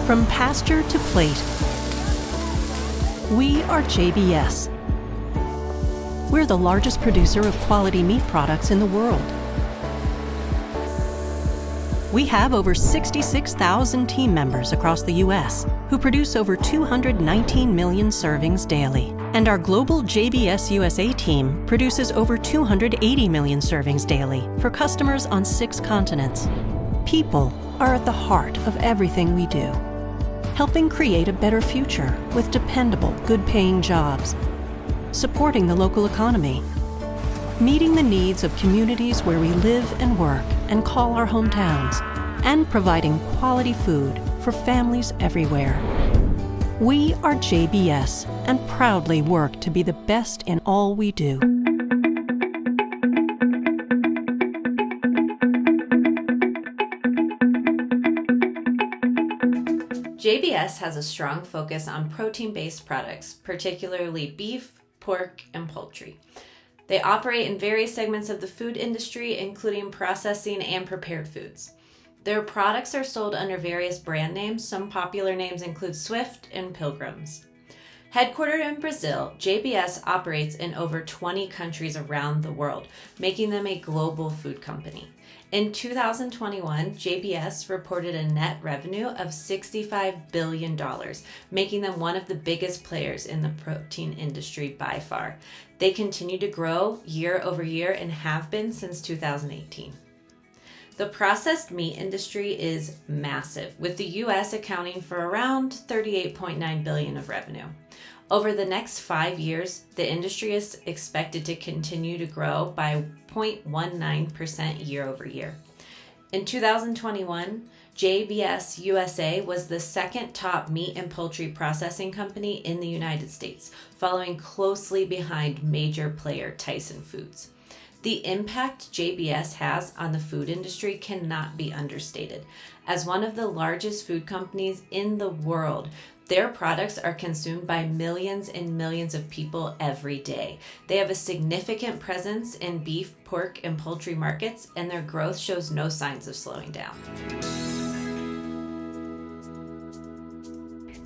From pasture to plate, we are JBS. We're the largest producer of quality meat products in the world. We have over 66,000 team members across the U.S. who produce over 219 million servings daily. And our global JBS USA team produces over 280 million servings daily for customers on 6 continents. People are at the heart of everything we do, helping create a better future with dependable, good-paying jobs, supporting the local economy, meeting the needs of communities where we live and work and call our hometowns, and providing quality food for families everywhere. We are JBS and proudly work to be the best in all we do. JBS has a strong focus on protein-based products, particularly beef, pork, and poultry. They operate in various segments of the food industry, including processing and prepared foods. Their products are sold under various brand names. Some popular names include Swift and Pilgrims. Headquartered in Brazil, JBS operates in over 20 countries around the world, making them a global food company. In 2021, JBS reported a net revenue of $65 billion, making them one of the biggest players in the protein industry by far. They continue to grow year over year and have been since 2018. The processed meat industry is massive, with the U.S. accounting for around $38.9 billion of revenue. Over the next 5 years, the industry is expected to continue to grow by 0.19% year over year. In 2021, JBS USA was the second top meat and poultry processing company in the United States, following closely behind major player Tyson Foods. The impact JBS has on the food industry cannot be understated. As one of the largest food companies in the world, their products are consumed by millions and millions of people every day. They have a significant presence in beef, pork, and poultry markets, and their growth shows no signs of slowing down.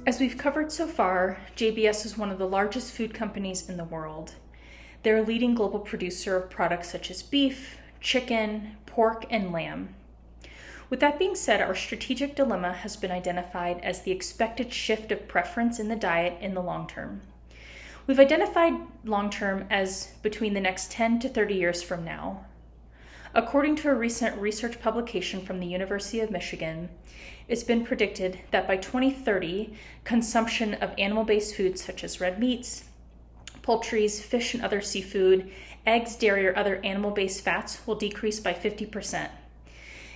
As we've covered so far, JBS is one of the largest food companies in the world. They're a leading global producer of products such as beef, chicken, pork, and lamb. With that being said, our strategic dilemma has been identified as the expected shift of preference in the diet in the long term. We've identified long term as between the next 10 to 30 years from now. According to a recent research publication from the University of Michigan, it's been predicted that by 2030, consumption of animal-based foods such as red meats, poultries, fish and other seafood, eggs, dairy, or other animal-based fats will decrease by 50%.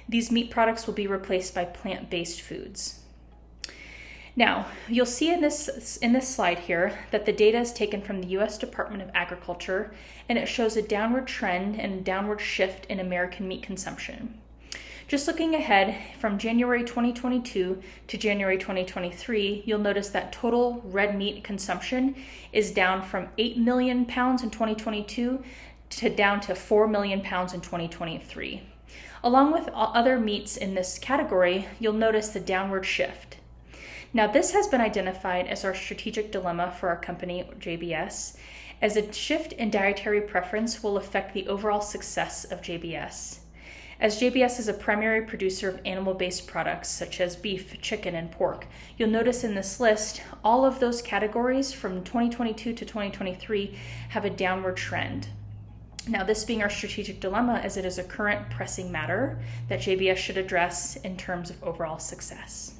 These meat products will be replaced by plant-based foods. Now, you'll see in this slide here that the data is taken from the U.S. Department of Agriculture, and it shows a downward trend and a downward shift in American meat consumption. Just looking ahead from January 2022 to January 2023, you'll notice that total red meat consumption is down from 8 million pounds in 2022 to down to 4 million pounds in 2023. Along with other meats in this category, you'll notice the downward shift. Now, this has been identified as our strategic dilemma for our company, JBS, as a shift in dietary preference will affect the overall success of JBS. As JBS is a primary producer of animal-based products such as beef, chicken, and pork, you'll notice in this list, all of those categories from 2022 to 2023 have a downward trend. Now, this being our strategic dilemma, as it is a current pressing matter that JBS should address in terms of overall success.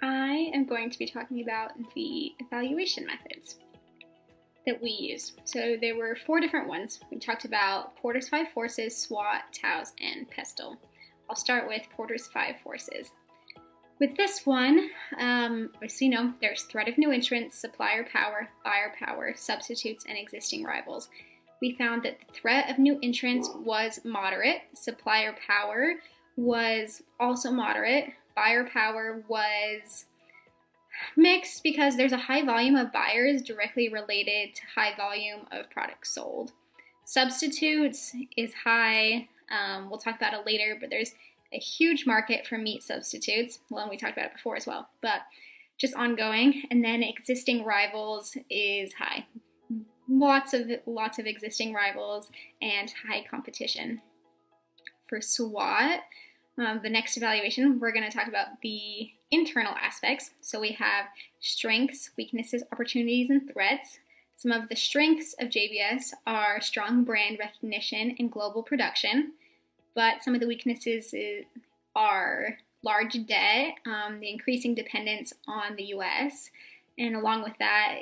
I am going to be talking about the evaluation methods that we use. So there were 4 different ones. We talked about Porter's 5 Forces, SWOT, TOWS, and PESTLE. I'll start with Porter's 5 Forces. With this one, as you know, there's threat of new entrants, supplier power, buyer power, substitutes, and existing rivals. We found that the threat of new entrants was moderate, supplier power was also moderate, buyer power was Mixed because there's a high volume of buyers directly related to high volume of products sold. Substitutes is high. We'll talk about it later, but there's a huge market for meat substitutes. Well, and we talked about it before as well, but just ongoing. And then existing rivals is high. Lots of existing rivals and high competition. For SWOT, the next evaluation, we're going to talk about the internal aspects. So we have strengths, weaknesses, opportunities, and threats. Some of the strengths of JBS are strong brand recognition and global production, but some of the weaknesses are large debt, the increasing dependence on the U.S., and along with that,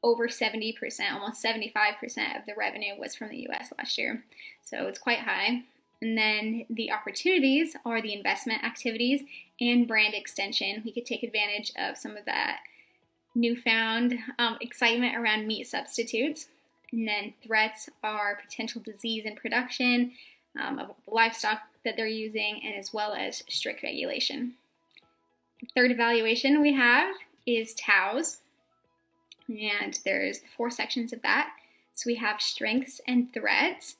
over 70%, almost 75% of the revenue was from the U.S. last year. So it's quite high. And then the opportunities are the investment activities and brand extension. We could take advantage of some of that newfound excitement around meat substitutes. And then threats are potential disease in production of livestock that they're using, and as well as strict regulation. The third evaluation we have is TOWS, and there's 4 sections of that. So we have strengths and threats,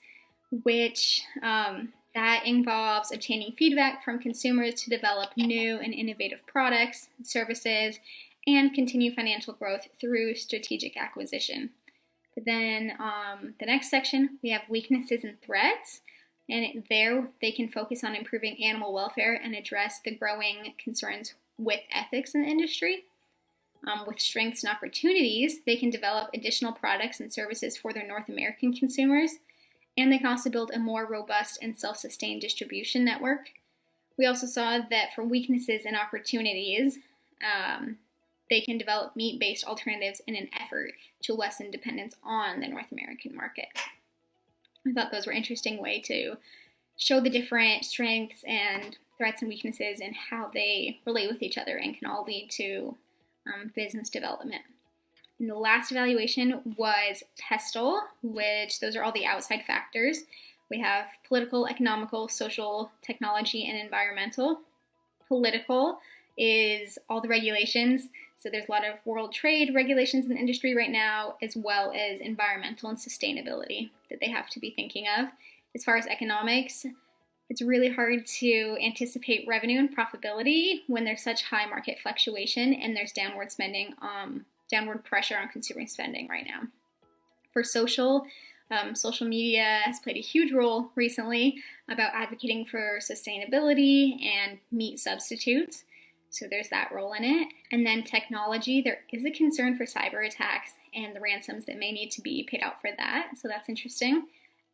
which that involves obtaining feedback from consumers to develop new and innovative products and services and continue financial growth through strategic acquisition. But then the next section, we have weaknesses and threats, and there they can focus on improving animal welfare and address the growing concerns with ethics in the industry. With strengths and opportunities, they can develop additional products and services for their North American consumers, and they can also build a more robust and self-sustained distribution network. We also saw that for weaknesses and opportunities, they can develop meat-based alternatives in an effort to lessen dependence on the North American market. I thought those were an interesting way to show the different strengths and threats and weaknesses and how they relate with each other and can all lead to business development. And the last evaluation was PESTLE, which those are all the outside factors. We have political, economical, social, technology, and environmental. Political is all the regulations. So there's a lot of world trade regulations in the industry right now, as well as environmental and sustainability that they have to be thinking of. As far as economics, it's really hard to anticipate revenue and profitability when there's such high market fluctuation and there's downward pressure on consumer spending right now. For social media has played a huge role recently about advocating for sustainability and meat substitutes. So there's that role in it. And then technology, there is a concern for cyber attacks and the ransoms that may need to be paid out for that. So that's interesting.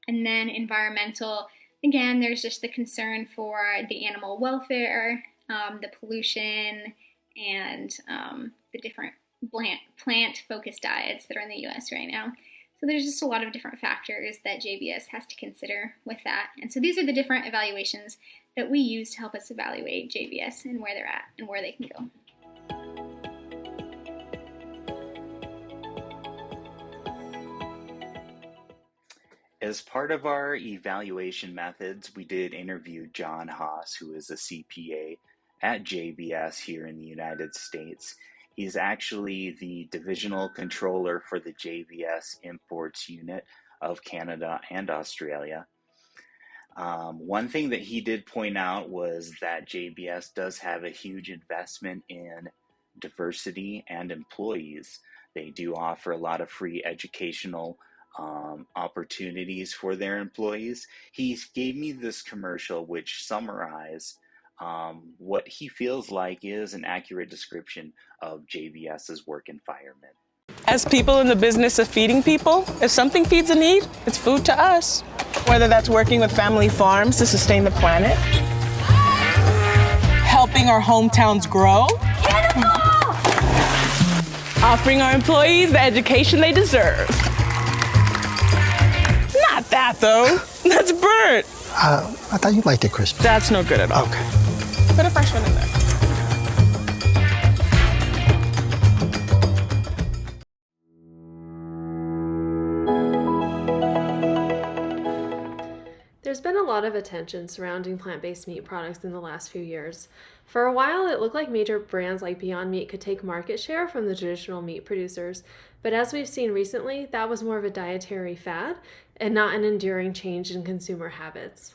And then environmental, again, there's just the concern for the animal welfare, the pollution, and the different plant-focused diets that are in the U.S. right now. So there's just a lot of different factors that JBS has to consider with that. And so these are the different evaluations that we use to help us evaluate JBS and where they're at and where they can go. As part of our evaluation methods, we did interview John Haas, who is a CPA at JBS here in the United States. He's actually the divisional controller for the JBS imports unit of Canada and Australia. One thing that he did point out was that JBS does have a huge investment in diversity and employees. They do offer a lot of free educational opportunities for their employees. He gave me this commercial which summarized what he feels like is an accurate description of JBS's work environment. As people in the business of feeding people, if something feeds a need, it's food to us. Whether that's working with family farms to sustain the planet, helping our hometowns grow, offering our employees the education they deserve. Not that, though. That's burnt. I thought you liked it crispy. That's no good at all. Okay. Put a fresh one in there. There's been a lot of attention surrounding plant-based meat products in the last few years, For a while, it looked like major brands like Beyond Meat could take market share from the traditional meat producers, but as we've seen recently, that was more of a dietary fad and not an enduring change in consumer habits.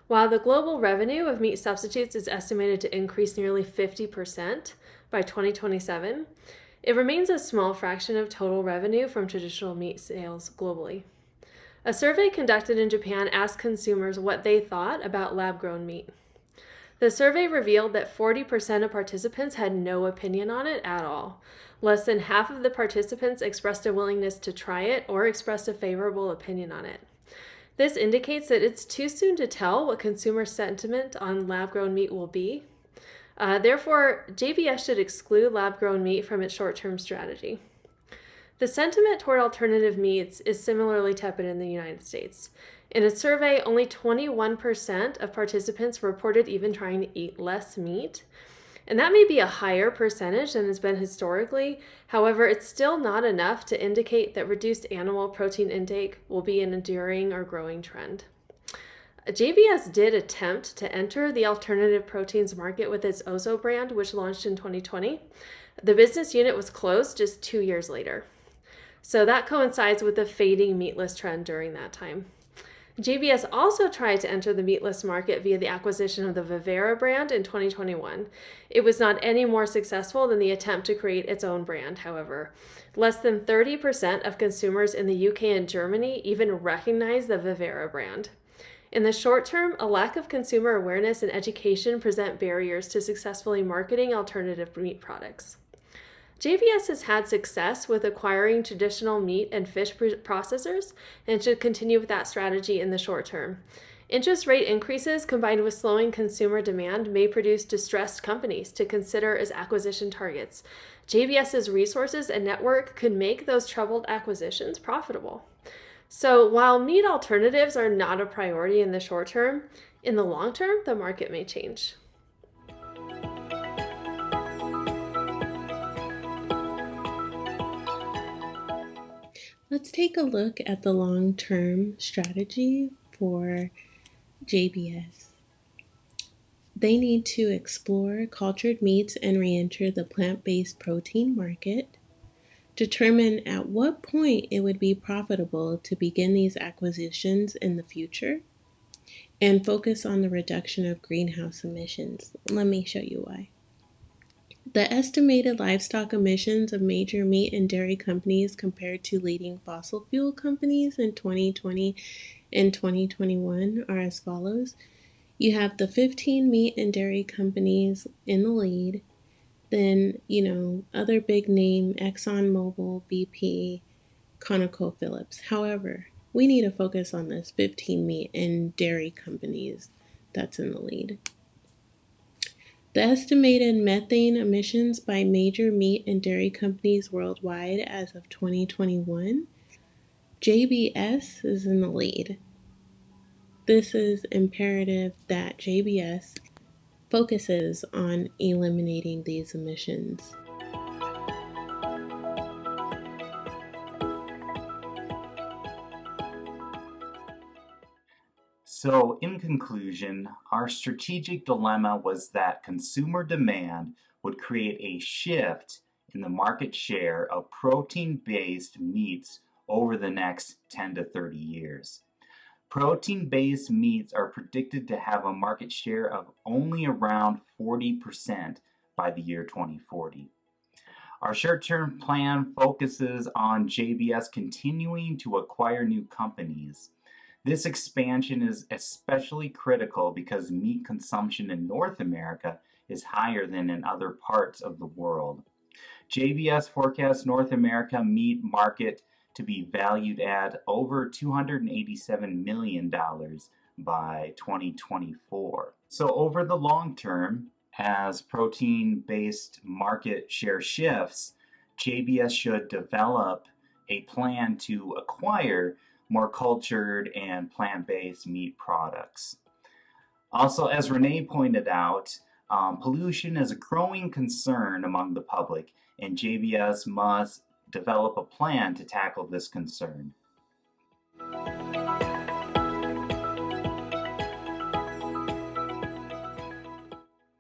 While the global revenue of meat substitutes is estimated to increase nearly 50% by 2027, it remains a small fraction of total revenue from traditional meat sales globally. A survey conducted in Japan asked consumers what they thought about lab-grown meat. The survey revealed that 40% of participants had no opinion on it at all. Less than half of the participants expressed a willingness to try it or expressed a favorable opinion on it. This indicates that it's too soon to tell what consumer sentiment on lab-grown meat will be. Therefore, JBS should exclude lab-grown meat from its short-term strategy. The sentiment toward alternative meats is similarly tepid in the United States. In a survey, only 21% of participants reported even trying to eat less meat. And that may be a higher percentage than has been historically. However, it's still not enough to indicate that reduced animal protein intake will be an enduring or growing trend. JBS did attempt to enter the alternative proteins market with its Ozo brand, which launched in 2020. The business unit was closed just 2 years later. So that coincides with the fading meatless trend during that time. JBS also tried to enter the meatless market via the acquisition of the Vivera brand in 2021. It was not any more successful than the attempt to create its own brand, however. Less than 30% of consumers in the UK and Germany even recognize the Vivera brand. In the short term, a lack of consumer awareness and education present barriers to successfully marketing alternative meat products. JBS has had success with acquiring traditional meat and fish processors and should continue with that strategy in the short term. Interest rate increases combined with slowing consumer demand may produce distressed companies to consider as acquisition targets. JBS's resources and network could make those troubled acquisitions profitable. So while meat alternatives are not a priority in the short term, in the long term, the market may change. Let's take a look at the long-term strategy for JBS. They need to explore cultured meats and re-enter the plant-based protein market, determine at what point it would be profitable to begin these acquisitions in the future, and focus on the reduction of greenhouse emissions. Let me show you why. The estimated livestock emissions of major meat and dairy companies compared to leading fossil fuel companies in 2020 and 2021 are as follows. You have the 15 meat and dairy companies in the lead, then, other big name, ExxonMobil, BP, ConocoPhillips. However, we need to focus on this 15 meat and dairy companies that's in the lead. The estimated methane emissions by major meat and dairy companies worldwide as of 2021, JBS is in the lead. This is imperative that JBS focuses on eliminating these emissions. So, in conclusion, our strategic dilemma was that consumer demand would create a shift in the market share of protein-based meats over the next 10 to 30 years. Protein-based meats are predicted to have a market share of only around 40% by the year 2040. Our short-term plan focuses on JBS continuing to acquire new companies. This expansion is especially critical because meat consumption in North America is higher than in other parts of the world. JBS forecasts North America meat market to be valued at over $287 million by 2024. So over the long term, as protein-based market share shifts, JBS should develop a plan to acquire more cultured and plant-based meat products. Also, as Renee pointed out, pollution is a growing concern among the public, and JBS must develop a plan to tackle this concern.